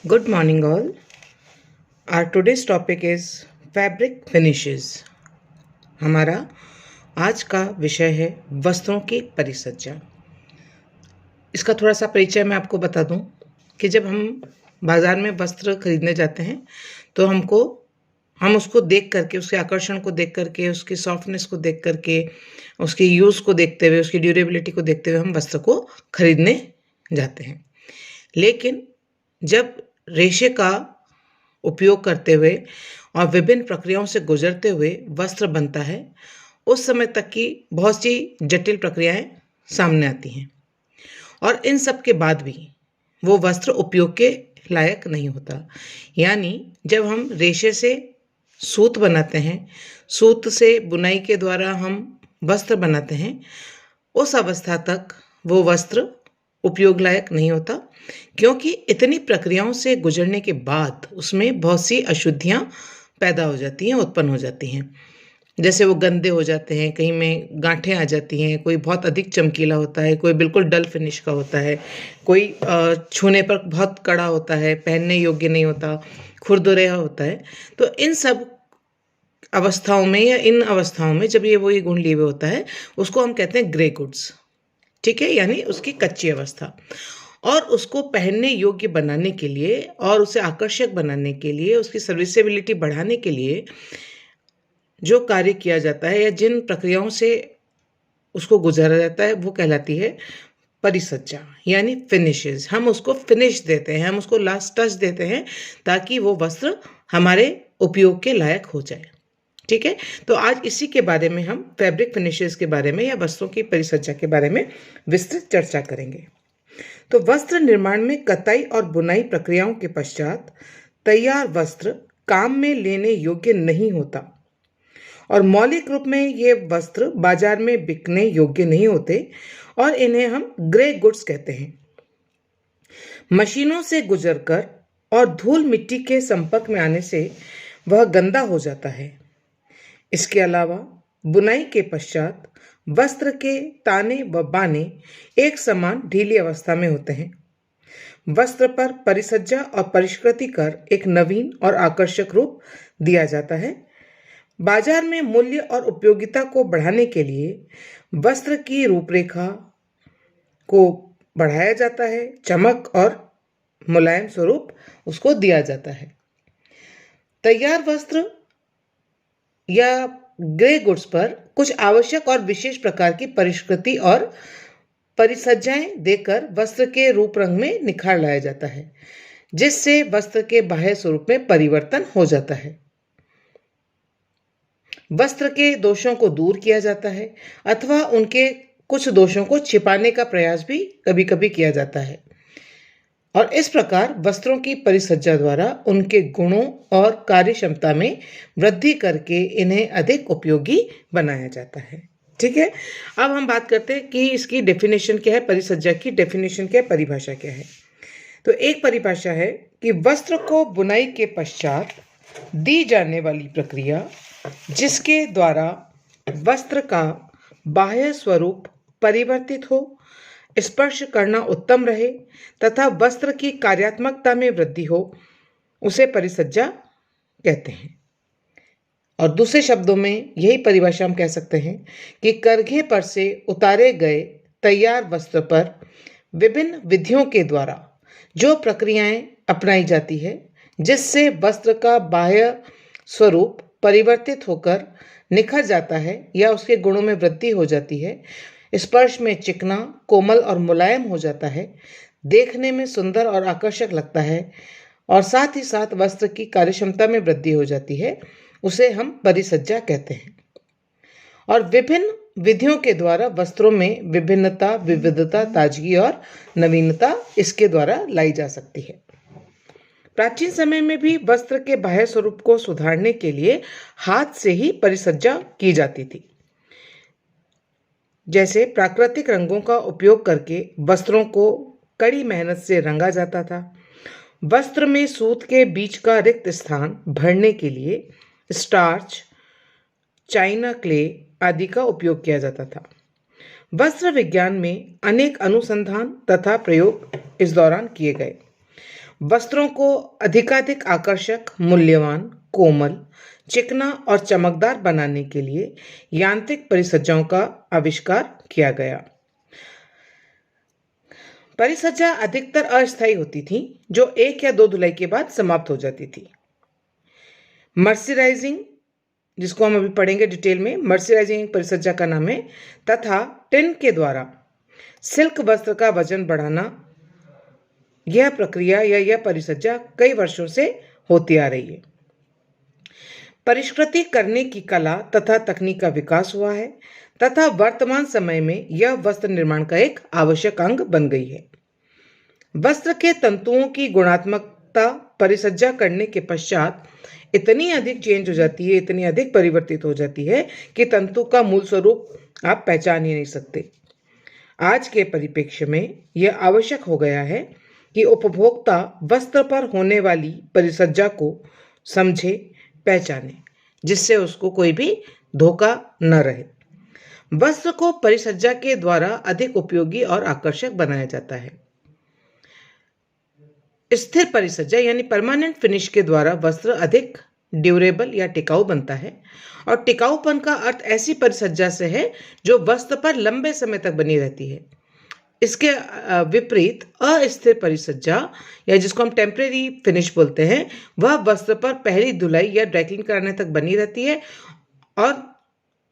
Good morning, all. Our today's topic is fabric finishes. हमारा आज का विषय है वस्त्रों की परिसज्जा। इसका थोड़ा सा परिचय मैं आपको बता दूं कि जब हम बाज़ार में वस्त्र खरीदने जाते हैं तो हम उसको देख करके, उसके आकर्षण को देख करके, उसकी सॉफ्टनेस को देख करके, उसके यूज़ को देखते हुए, उसकी ड्यूरेबिलिटी को देखते हुए हम वस्त्र को खरीदने जाते हैं। लेकिन जब रेशे का उपयोग करते हुए और विभिन्न प्रक्रियाओं से गुजरते हुए वस्त्र बनता है, उस समय तक की बहुत सी जटिल प्रक्रियाएं सामने आती हैं और इन सब के बाद भी वो वस्त्र उपयोग के लायक नहीं होता। यानी जब हम रेशे से सूत बनाते हैं, सूत से बुनाई के द्वारा हम वस्त्र बनाते हैं, उस अवस्था तक वो वस्त्र उपयोग लायक नहीं होता, क्योंकि इतनी प्रक्रियाओं से गुजरने के बाद उसमें बहुत सी अशुद्धियां पैदा हो जाती हैं, उत्पन्न हो जाती हैं। जैसे वो गंदे हो जाते हैं, कहीं में गांठें आ जाती हैं, कोई बहुत अधिक चमकीला होता है, कोई बिल्कुल डल फिनिश का होता है, कोई छूने पर बहुत कड़ा होता है, पहनने योग्य नहीं होता, खुरदुरा होता है। तो इन सब अवस्थाओं में या इन अवस्थाओं में जब ये वही गुण लिए हुए होता है, उसको हम कहते हैं ग्रे गुड्स। ठीक है, यानी उसकी कच्ची अवस्था। और उसको पहनने योग्य बनाने के लिए और उसे आकर्षक बनाने के लिए, उसकी सर्विसेबिलिटी बढ़ाने के लिए जो कार्य किया जाता है या जिन प्रक्रियाओं से उसको गुजारा जाता है, वो कहलाती है परिसज्जा, यानी फिनिशेस। हम उसको फिनिश देते हैं, हम उसको लास्ट टच देते हैं ताकि वो वस्त्र हमारे उपयोग के लायक हो जाए। ठीक है, तो आज इसी के बारे में हम फैब्रिक फिनिशेस के बारे में या वस्त्रों की परिसज्जा के बारे में विस्तृत चर्चा करेंगे। तो वस्त्र निर्माण में कताई और बुनाई प्रक्रियाओं के पश्चात तैयार वस्त्र काम में लेने योग्य नहीं होता और मौलिक रूप में ये वस्त्र बाजार में बिकने योग्य नहीं होते और इन्हें हम ग्रे गुड्स कहते हैं। मशीनों से गुजरकर और धूल मिट्टी के संपर्क में आने से वह गंदा हो जाता है। इसके अलावा बुनाई के पश्चात वस्त्र के ताने व बाने एक समान ढीली अवस्था में होते हैं। वस्त्र पर परिसज्जा और परिष्कृति कर एक नवीन और आकर्षक रूप दिया जाता है। बाजार में मूल्य और उपयोगिता को बढ़ाने के लिए वस्त्र की रूपरेखा को बढ़ाया जाता है, चमक और मुलायम स्वरूप उसको दिया जाता है। तैयार वस्त्र या ग्रे गुड्स पर कुछ आवश्यक और विशेष प्रकार की परिष्कृति और परिसज्जाएं देकर वस्त्र के रूप रंग में निखार लाया जाता है, जिससे वस्त्र के बाह्य स्वरूप में परिवर्तन हो जाता है। वस्त्र के दोषों को दूर किया जाता है अथवा उनके कुछ दोषों को छिपाने का प्रयास भी कभी कभी किया जाता है और इस प्रकार वस्त्रों की परिसज्जा द्वारा उनके गुणों और कार्य क्षमता में वृद्धि करके इन्हें अधिक उपयोगी बनाया जाता है। ठीक है, अब हम बात करते हैं कि इसकी डेफिनेशन क्या है, परिसज्जा की डेफिनेशन क्या है, परिभाषा क्या है। तो एक परिभाषा है कि वस्त्र को बुनाई के पश्चात दी जाने वाली प्रक्रिया जिसके द्वारा वस्त्र का बाह्य स्वरूप परिवर्तित हो, स्पर्श करना उत्तम रहे तथा वस्त्र की कार्यात्मकता में वृद्धि हो, उसे परिसज्जा कहते हैं। और दूसरे शब्दों में यही परिभाषा हम कह सकते हैं कि करघे पर से उतारे गए तैयार वस्त्र पर विभिन्न विधियों के द्वारा जो प्रक्रियाएं अपनाई जाती है, जिससे वस्त्र का बाह्य स्वरूप परिवर्तित होकर निखर जाता है या उसके गुणों में वृद्धि हो जाती है, स्पर्श में चिकना, कोमल और मुलायम हो जाता है, देखने में सुंदर और आकर्षक लगता है और साथ ही साथ वस्त्र की कार्यक्षमता में वृद्धि हो जाती है, उसे हम परिसज्जा कहते हैं। और विभिन्न विधियों के द्वारा वस्त्रों में विभिन्नता, विविधता, ताजगी और नवीनता इसके द्वारा लाई जा सकती है। प्राचीन समय में भी वस्त्र के बाह्य स्वरूप को सुधारने के लिए हाथ से ही परिसज्जा की जाती थी। जैसे प्राकृतिक रंगों का उपयोग करके वस्त्रों को कड़ी मेहनत से रंगा जाता था। वस्त्र में सूत के बीच का रिक्त स्थान भरने के लिए स्टार्च, चाइना क्ले आदि का उपयोग किया जाता था। वस्त्र विज्ञान में अनेक अनुसंधान तथा प्रयोग इस दौरान किए गए। वस्त्रों को अधिकाधिक आकर्षक, मूल्यवान, कोमल, चिकना और चमकदार बनाने के लिए यांत्रिक परिसज्जाओं का आविष्कार किया गया। परिसज्जा अधिकतर अस्थायी होती थी, जो 1 या 2 धुलाई के बाद समाप्त हो जाती थी। मर्सराइजिंग, जिसको हम अभी पढ़ेंगे डिटेल में, मर्सराइजिंग एक परिसज्जा का नाम है, तथा टिन के द्वारा सिल्क वस्त्र का वजन बढ़ाना, यह प्रक्रिया या यह परिसज्जा कई वर्षों से होती आ रही है। परिष्कृति करने की कला तथा तकनीक का विकास हुआ है तथा वर्तमान समय में यह वस्त्र निर्माण का एक आवश्यक अंग बन गई है। वस्त्र के तंतुओं की गुणात्मकता परिसज्जा करने के पश्चात इतनी अधिक चेंज हो जाती है, इतनी अधिक परिवर्तित हो जाती है कि तंतु का मूल स्वरूप आप पहचान ही नहीं सकते। आज के परिप्रेक्ष्य में यह आवश्यक हो गया है कि उपभोक्ता वस्त्र पर होने वाली परिसज्जा को समझे, पहचाने, जिससे उसको कोई भी धोखा न रहे। वस्त्र को परिसज्जा के द्वारा अधिक उपयोगी और आकर्षक बनाया जाता है। स्थिर परिसज्जा यानी परमानेंट फिनिश के द्वारा वस्त्र अधिक ड्यूरेबल या टिकाऊ बनता है, और टिकाऊपन का अर्थ ऐसी परिसज्जा से है जो वस्त्र पर लंबे समय तक बनी रहती है। इसके विपरीत अस्थिर परिसज्जा या जिसको हम टेम्परेरी फिनिश बोलते हैं, वह वस्त्र पर पहली धुलाई या ड्राइक्लीन कराने तक बनी रहती है, और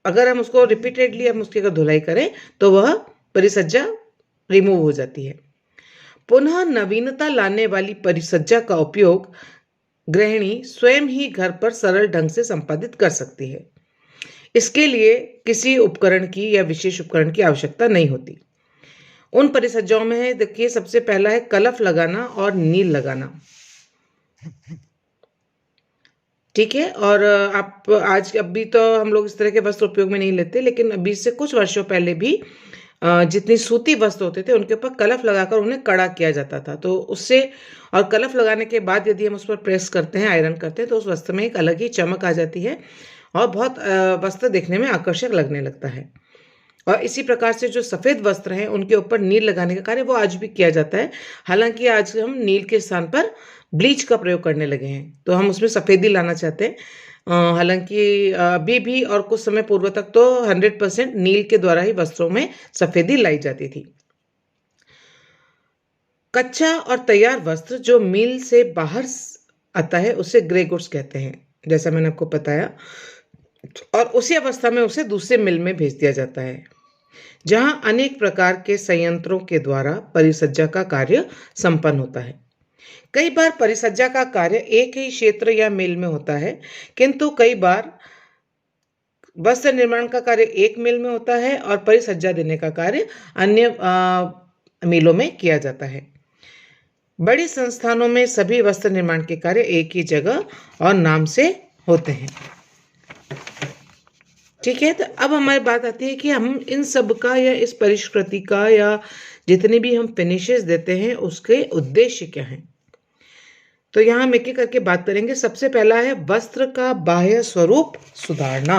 अगर हम उसको रिपीटेडली हम उसकी अगर धुलाई करें तो वह परिसज्जा रिमूव हो जाती है। पुनः नवीनता लाने वाली परिसज्जा का उपयोग गृहिणी स्वयं ही घर पर सरल ढंग से संपादित कर सकती है। इसके लिए किसी उपकरण की या विशेष उपकरण की आवश्यकता नहीं होती। उन परिसज्जाओं में है, देखिए, सबसे पहला है कलफ लगाना और नील लगाना। ठीक है, और आप आज अभी तो हम लोग इस तरह के वस्त्र उपयोग में नहीं लेते, लेकिन अभी से कुछ वर्षों पहले भी जितनी सूती वस्त्र होते थे उनके ऊपर कलफ लगाकर उन्हें कड़ा किया जाता था। तो उससे, और कलफ लगाने के बाद यदि हम उस पर प्रेस करते हैं, आयरन करते हैं, तो उस वस्त्र में एक अलग ही चमक आ जाती है और बहुत वस्त्र देखने में आकर्षक लगने लगता है। और इसी प्रकार से जो सफ़ेद वस्त्र हैं उनके ऊपर नील लगाने का कार्य वो आज भी किया जाता है। हालांकि आज हम नील के स्थान पर ब्लीच का प्रयोग करने लगे हैं, तो हम उसमें सफ़ेदी लाना चाहते हैं। हालांकि अभी भी और कुछ समय पूर्व तक तो 100% नील के द्वारा ही वस्त्रों में सफ़ेदी लाई जाती थी। कच्चा और तैयार वस्त्र जो मिल से बाहर आता है उसे ग्रे गुड्स कहते हैं, जैसा मैंने आपको बताया, और उसी अवस्था में उसे दूसरे मिल में भेज दिया जाता है, जहां अनेक प्रकार के संयंत्रों के द्वारा परिसज्जा का कार्य संपन्न होता है। कई बार परिसज्जा का कार्य एक ही क्षेत्र या मिल में होता है, किंतु कई बार वस्त्र निर्माण का कार्य एक मिल में होता है और परिसज्जा देने का कार्य अन्य मिलों में किया जाता है। बड़ी संस्थानों में सभी वस्त्र निर्माण के कार्य एक ही जगह और नाम से होते हैं। ठीक है, तो अब हमारी बात आती है कि हम इन सब का या इस परिष्कृति का या जितने भी हम फिनिशेस देते हैं उसके उद्देश्य क्या हैं। तो यहाँ हम एक एक करके बात करेंगे। सबसे पहला है वस्त्र का बाह्य स्वरूप सुधारना,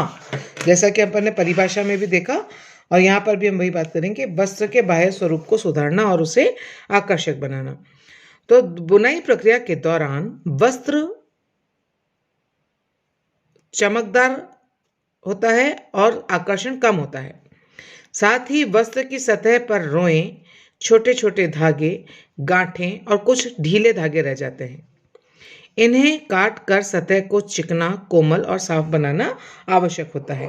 जैसा कि अपन ने परिभाषा में भी देखा, और यहाँ पर भी हम वही बात करेंगे, वस्त्र के बाह्य स्वरूप को सुधारना और उसे आकर्षक बनाना। तो बुनाई प्रक्रिया के दौरान वस्त्र चमकदार होता है और आकर्षण कम होता है। साथ ही वस्त्र की सतह पर रोएं, छोटे छोटे धागे, गांठें और कुछ ढीले धागे रह जाते हैं। इन्हें काट कर सतह को चिकना, कोमल और साफ बनाना आवश्यक होता है।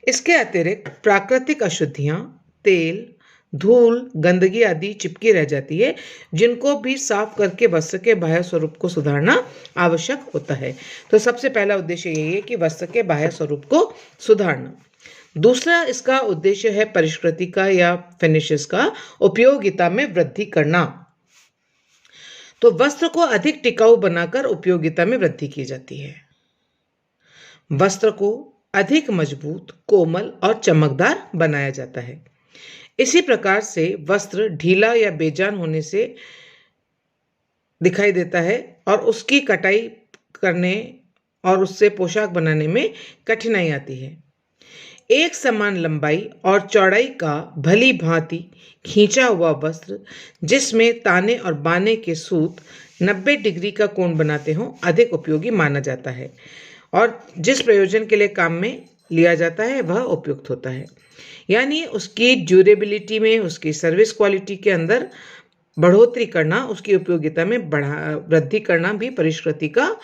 इसके अतिरिक्त प्राकृतिक अशुद्धियां, तेल, धूल, गंदगी आदि चिपकी रह जाती है, जिनको भी साफ करके वस्त्र के बाह्य स्वरूप को सुधारना आवश्यक होता है। तो सबसे पहला उद्देश्य यही है कि वस्त्र के बाह्य स्वरूप को सुधारना। दूसरा इसका उद्देश्य है परिष्कृति का या फिनिशेस का उपयोगिता में वृद्धि करना। तो वस्त्र को अधिक टिकाऊ बनाकर उपयोगिता में वृद्धि की जाती है। वस्त्र को अधिक मजबूत, कोमल और चमकदार बनाया जाता है। इसी प्रकार से वस्त्र ढीला या बेजान होने से दिखाई देता है और उसकी कटाई करने और उससे पोशाक बनाने में कठिनाई आती है। एक समान लंबाई और चौड़ाई का भली भांति खींचा हुआ वस्त्र, जिसमें ताने और बाने के सूत 90 डिग्री का कोण बनाते हों अधिक उपयोगी माना जाता है और जिस प्रयोजन के लिए काम में लिया जाता है वह उपयुक्त होता है। यानी उसकी ड्यूरेबिलिटी में, उसकी सर्विस क्वालिटी के अंदर बढ़ोतरी करना, उसकी उपयोगिता में वृद्धि करना भी परिष्कृति का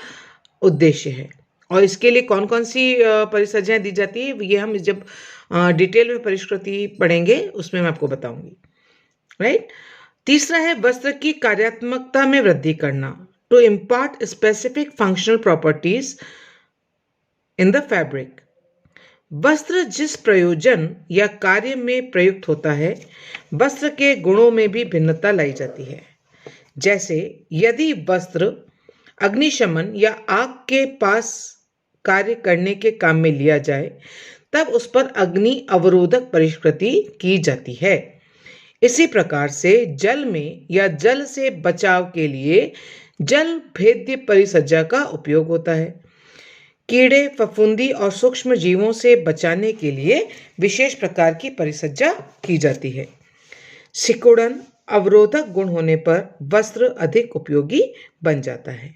उद्देश्य है। और इसके लिए कौन कौन सी परिसज्जाएं दी जाती है ये हम जब डिटेल में परिष्कृति पढ़ेंगे उसमें मैं आपको बताऊंगी। राइट। तीसरा है वस्त्र की कार्यात्मकता में वृद्धि करना, to impart specific functional properties in the fabric. वस्त्र जिस प्रयोजन या कार्य में प्रयुक्त होता है, वस्त्र के गुणों में भी भिन्नता लाई जाती है। जैसे यदि वस्त्र अग्निशमन या आग के पास कार्य करने के काम में लिया जाए तब उस पर अग्नि अवरोधक परिष्कृति की जाती है। इसी प्रकार से जल में या जल से बचाव के लिए जल भेद्य परिसज्जा का उपयोग होता है। कीड़े, फफूंदी और सूक्ष्म जीवों से बचाने के लिए विशेष प्रकार की परिसज्जा की जाती है। सिकुड़न, अवरोधक गुण होने पर वस्त्र अधिक उपयोगी बन जाता है।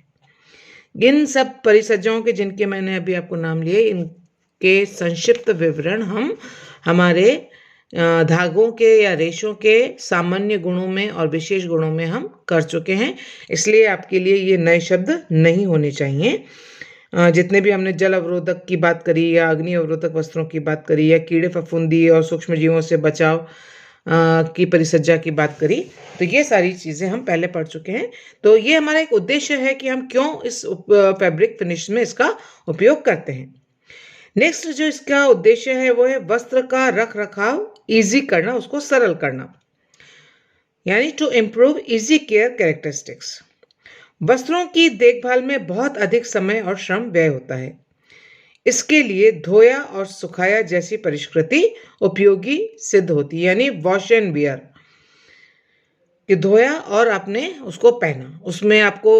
इन सब परिसज्जाओं के जिनके मैंने अभी आपको नाम लिए, इनके संक्षिप्त विवरण हम हमारे धागों के या रेशों के सामान्य गुणों में और विशेष गुणों में हम कर चुके हैं, इसलिए आपके लिए ये नए शब्द नहीं होने चाहिए। जितने भी हमने जल अवरोधक की बात करी या अग्नि अवरोधक वस्त्रों की बात करी या कीड़े फफूंदी और सूक्ष्म जीवों से बचाव की परिसज्जा की बात करी, तो ये सारी चीज़ें हम पहले पढ़ चुके हैं। तो ये हमारा एक उद्देश्य है कि हम क्यों इस फैब्रिक फिनिश में इसका उपयोग करते हैं। नेक्स्ट जो इसका उद्देश्य है वो है वस्त्र का रख रखाव ईजी करना, उसको सरल करना, यानी to improve easy care characteristics. वस्त्रों की देखभाल में बहुत अधिक समय और श्रम व्यय होता है। इसके लिए धोया और सुखाया जैसी परिष्कृति उपयोगी सिद्ध होती है, यानी वॉश एंड वियर, कि धोया और आपने उसको पहना, उसमें आपको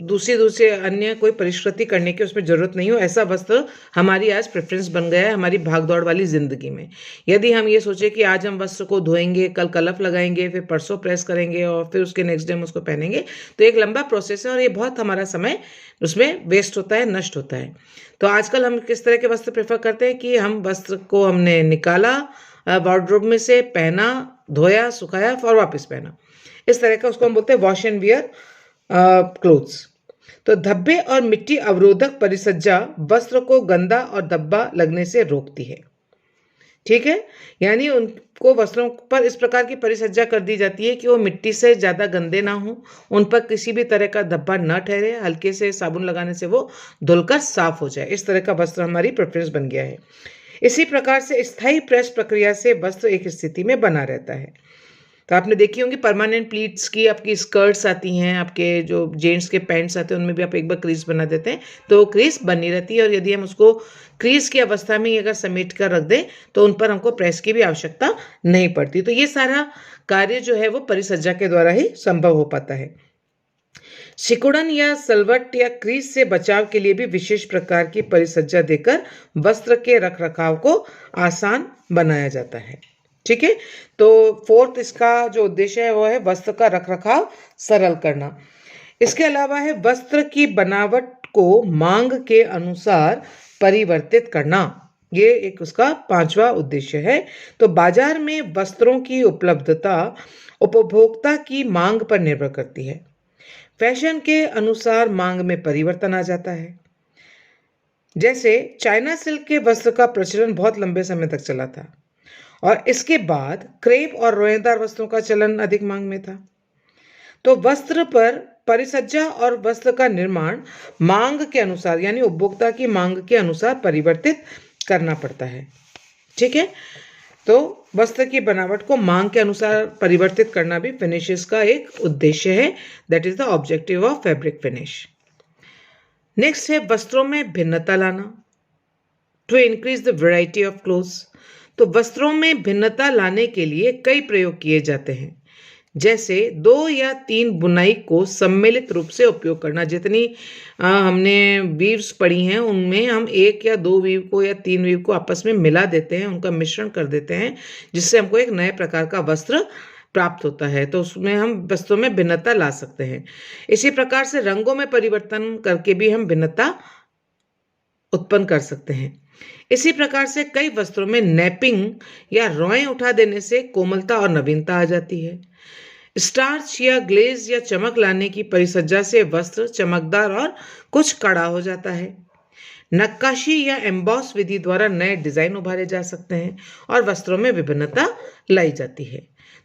दूसरी अन्य कोई परिष्कृति करने की उसमें जरूरत नहीं हो। ऐसा वस्त्र हमारी आज प्रेफरेंस बन गया है हमारी भागदौड़ वाली जिंदगी में। यदि हम ये सोचे कि आज हम वस्त्र को धोएंगे, कल कलफ लगाएंगे, फिर परसों प्रेस करेंगे और फिर उसके नेक्स्ट डे हम उसको पहनेंगे, तो एक लंबा प्रोसेस है और ये बहुत हमारा समय उसमें वेस्ट होता है, नष्ट होता है। तो आजकल हम किस तरह के वस्त्र प्रेफर करते हैं कि हम वस्त्र को हमने निकाला वार्डरोब में से, पहना, धोया, सुखाया और वापस पहना, इस तरह का उसको हम बोलते हैं वॉश एंड वियर क्लोथ्स। तो धब्बे और मिट्टी अवरोधक परिसज्जा वस्त्र को गंदा और धब्बा लगने से रोकती है। ठीक है, यानी उनको वस्त्रों पर इस प्रकार की परिसज्जा कर दी जाती है कि वो मिट्टी से ज़्यादा गंदे ना हो, उन पर किसी भी तरह का धब्बा न ठहरे, हल्के से साबुन लगाने से वो धुलकर साफ हो जाए। इस तरह का वस्त्र हमारी प्रेफरेंस बन गया है। इसी प्रकार से स्थायी प्रेस प्रक्रिया से वस्त्र एक स्थिति में बना रहता है। तो आपने देखी होंगी परमानेंट प्लीट्स की आपकी स्कर्ट्स आती हैं, आपके जो जेंट्स के पैंट्स आते हैं उनमें भी आप एक बार क्रीज बना देते हैं तो वो क्रीज बनी रहती है, और यदि हम उसको क्रीज की अवस्था में अगर समेट कर रख दें तो उन पर हमको प्रेस की भी आवश्यकता नहीं पड़ती। तो ये सारा कार्य जो है वो परिसज्जा के द्वारा ही संभव हो पाता है। सिकुड़न या सलवट या क्रीज से बचाव के लिए भी विशेष प्रकार की परिसज्जा देकर वस्त्र के रखरखाव को आसान बनाया जाता है। ठीक है, तो फोर्थ इसका जो उद्देश्य है वो है वस्त्र का रखरखाव सरल करना। इसके अलावा है वस्त्र की बनावट को मांग के अनुसार परिवर्तित करना, ये एक उसका पांचवा उद्देश्य है। तो बाजार में वस्त्रों की उपलब्धता उपभोक्ता की मांग पर निर्भर करती है। फैशन के अनुसार मांग में परिवर्तन आ जाता है। जैसे चाइना सिल्क के वस्त्र का प्रचलन बहुत लंबे समय तक चला था और इसके बाद क्रेप और रोएदार वस्त्रों का चलन अधिक मांग में था। तो वस्त्र पर परिसज्जा और वस्त्र का निर्माण मांग के अनुसार, यानी उपभोक्ता की मांग के अनुसार परिवर्तित करना पड़ता है। ठीक है, तो वस्त्र की बनावट को मांग के अनुसार परिवर्तित करना भी फिनिशेस का एक उद्देश्य है। That is the objective of fabric finish. Next है वस्त्रों में भिन्नता लाना, to increase the variety of clothes. तो वस्त्रों में भिन्नता लाने के लिए कई प्रयोग किए जाते हैं, जैसे 2 या 3 बुनाई को सम्मिलित रूप से उपयोग करना। जितनी हमने वीव्स पढ़ी हैं उनमें हम 1 या 2 वीव को या 3 वीव को आपस में मिला देते हैं, उनका मिश्रण कर देते हैं, जिससे हमको एक नए प्रकार का वस्त्र प्राप्त होता है, तो उसमें हम वस्त्रों में भिन्नता ला सकते हैं। इसी प्रकार से रंगों में परिवर्तन करके भी हम भिन्नता उत्पन्न कर सकते हैं। इसी प्रकार से कई वस्त्रों में नैपिंग या रॉएं उठा देने से कोमलता और नवीनता आ जाती है। स्टार्च या ग्लेज या चमक लाने की परिसज्जा से वस्त्र चमकदार और कुछ कड़ा हो जाता है। नक्काशी या एम्बॉस विधि द्वारा नए डिजाइन उभारे जा सकते हैं और वस्त्रों में विभिन्नता लाई जाती है।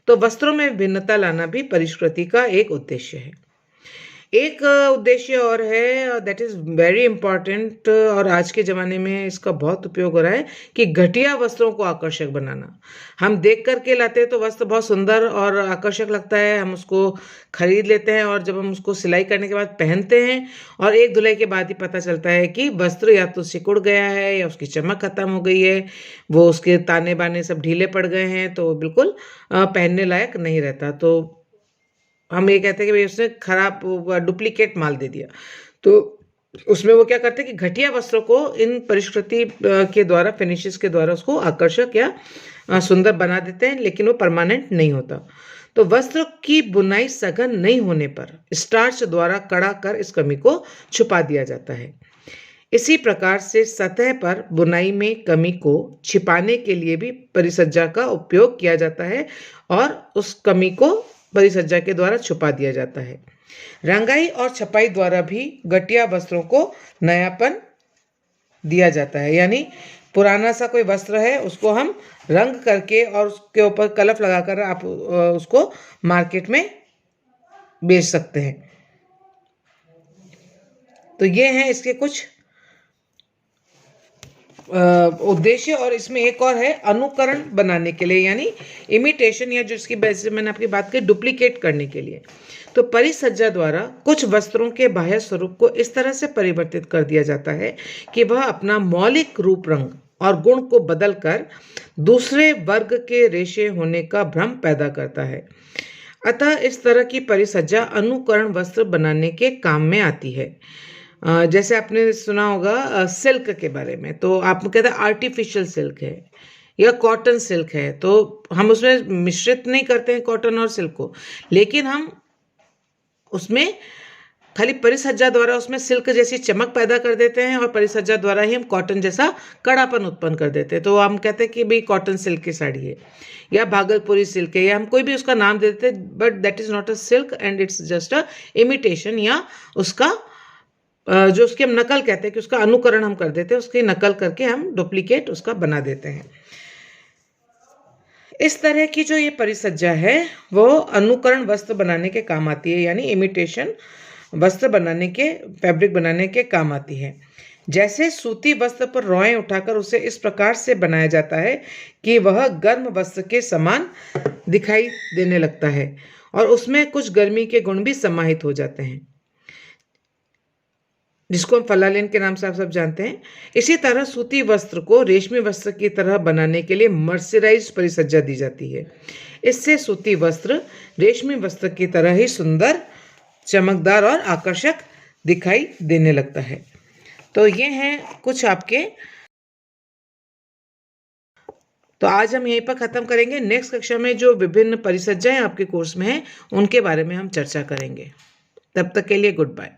तो वस्त्रों में विभिन्नता लाना भी परिष्कृति का एक उद्देश्य है। एक उद्देश्य और है, दैट इज वेरी इंपॉर्टेंट, और आज के ज़माने में इसका बहुत उपयोग हो रहा है, कि घटिया वस्त्रों को आकर्षक बनाना। हम देख करके लाते हैं तो वस्त्र बहुत सुंदर और आकर्षक लगता है, हम उसको खरीद लेते हैं और जब हम उसको सिलाई करने के बाद पहनते हैं और एक धुलाई के बाद ही पता चलता है कि वस्त्र या तो सिकुड़ गया है या उसकी चमक खत्म हो गई है, वो उसके ताने बाने सब ढीले पड़ गए हैं, तो बिल्कुल पहनने लायक नहीं रहता। तो हम ये कहते हैं कि भाई उसने खराब डुप्लीकेट माल दे दिया। तो उसमें वो क्या करते हैं कि घटिया वस्त्रों को इन परिष्कृति के द्वारा, फिनिशेस के द्वारा उसको आकर्षक या सुंदर बना देते हैं, लेकिन वो परमानेंट नहीं होता। तो वस्त्र की बुनाई सघन नहीं होने पर स्टार्च द्वारा कड़ा कर इस कमी को छुपा दिया जाता है। इसी प्रकार से सतह पर बुनाई में कमी को छिपाने के लिए भी परिसज्जा का उपयोग किया जाता है और उस कमी को परिसज्जा के द्वारा छुपा दिया जाता है। रंगाई और छपाई द्वारा भी घटिया वस्त्रों को नयापन दिया जाता है, यानी पुराना सा कोई वस्त्र है उसको हम रंग करके और उसके ऊपर कलफ लगाकर आप उसको मार्केट में बेच सकते हैं। तो ये हैं इसके कुछ उद्देश्य। और इसमें एक और है, अनुकरण बनाने के लिए, यानी इमिटेशन, या जो इसकी वजह से मैंने आपकी बात की डुप्लीकेट करने के लिए। तो परिसज्जा द्वारा कुछ वस्त्रों के बाह्य स्वरूप को इस तरह से परिवर्तित कर दिया जाता है कि वह अपना मौलिक रूप, रंग और गुण को बदलकर दूसरे वर्ग के रेशे होने का भ्रम पैदा करता है। अतः इस तरह की परिसज्जा अनुकरण वस्त्र बनाने के काम में आती है। जैसे आपने सुना होगा सिल्क के बारे में, तो आप कहते हैं आर्टिफिशियल सिल्क है या कॉटन सिल्क है, तो हम उसमें मिश्रित नहीं करते हैं कॉटन और सिल्क को, लेकिन हम उसमें खाली परिसज्जा द्वारा उसमें सिल्क जैसी चमक पैदा कर देते हैं और परिसज्जा द्वारा ही हम कॉटन जैसा कड़ापन उत्पन्न कर देते हैं। तो हम कहते हैं कि भाई कॉटन सिल्क की साड़ी है या भागलपुरी सिल्क है, या हम कोई भी उसका नाम दे देते हैं, but that is not a silk and it's just a imitation, या उसका जो उसकी हम नकल कहते हैं कि उसका अनुकरण हम कर देते हैं, उसकी नकल करके हम डुप्लीकेट उसका बना देते हैं। इस तरह की जो ये परिसज्जा है वो अनुकरण वस्त्र बनाने के काम आती है, यानी इमिटेशन वस्त्र बनाने के, फैब्रिक बनाने के काम आती है। जैसे सूती वस्त्र पर रॉएं उठाकर उसे इस प्रकार से बनाया जाता है कि वह गर्म वस्त्र के समान दिखाई देने लगता है और उसमें कुछ गर्मी के गुण भी समाहित हो जाते हैं, जिसको हम फलालेन के नाम से आप सब जानते हैं। इसी तरह सूती वस्त्र को रेशमी वस्त्र की तरह बनाने के लिए मर्सराइज्ड परिसज्जा दी जाती है। इससे सूती वस्त्र रेशमी वस्त्र की तरह ही सुंदर, चमकदार और आकर्षक दिखाई देने लगता है। तो ये हैं कुछ आपके, तो आज हम यहीं पर ख़त्म करेंगे। नेक्स्ट कक्षा में जो विभिन्न परिसज्जाएं आपके कोर्स में हैं उनके बारे में हम चर्चा करेंगे। तब तक के लिए गुड बाय।